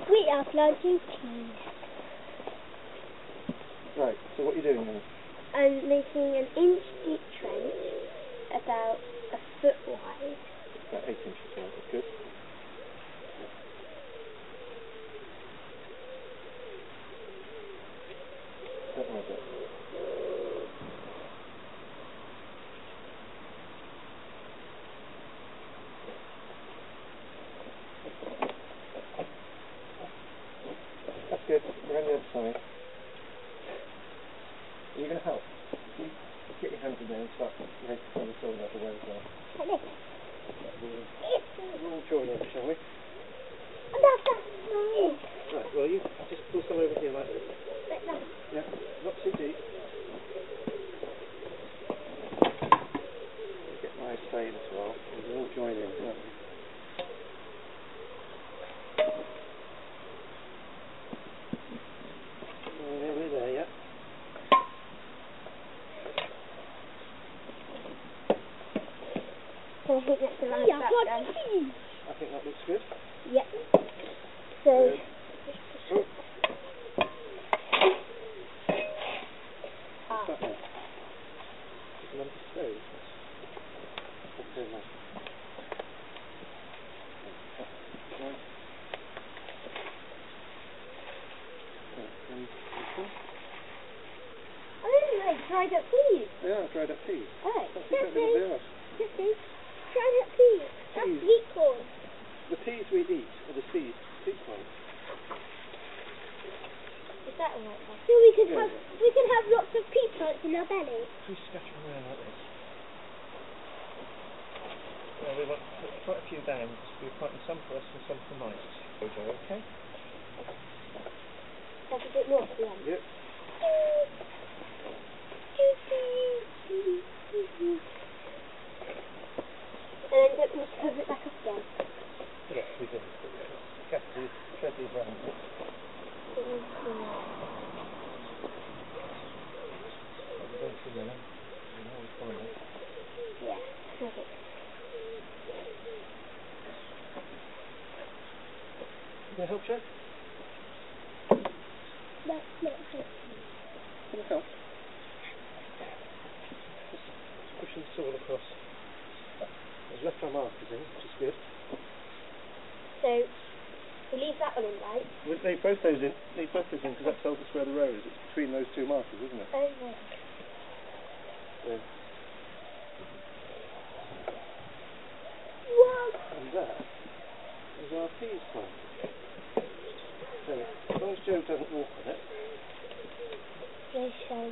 We are planting peas. Right, so what are you doing then? I'm making an inch deep trench, about a foot wide. About 8 inches wide, that's good. Don't worry about it. That's good. We're on the other side. Are you going to help? Can you get your hands in there and start making some of the soil out of the way as well? Like this. We'll all join in, shall we? And that's nice. Right, well you just pull some over here like this. Like that. Yeah, not too deep. Get my spade as well, and we'll all join in, won't we? Yeah, we're there, yeah. So I think that's a nice background. I think that looks good. Yep. So, Oh. What's that then? It's a lump of stone. Okay, nice. I really like dried up peas. They are dried up peas. Oh, That's exactly what they are. dried up peas. That's Peas. sweet corn. The peas we eat are the seed corn. Is that alright? So we can have lots of pea plants in our belly. We scatter them around like this. Yeah, we want to put quite a few down because we're planting some for us and some for mice. Jojo, okay? That's a bit more at the end. Yep. And then don't we cover it back up again? Yes, we do. Tread these round a bit. We're going too many. We'll always find it. Yeah, okay. Can I help, Chef? No, okay. Can I help? Just pushing the soil across. We've left our markers in, which is good. So, we leave that one in, right? We'll leave both those in because that tells us where the row is. It's between those two markers, isn't it? Oh, right. So, Whoa! and that is our peas planted. So, as long as Joe doesn't walk on it. They show.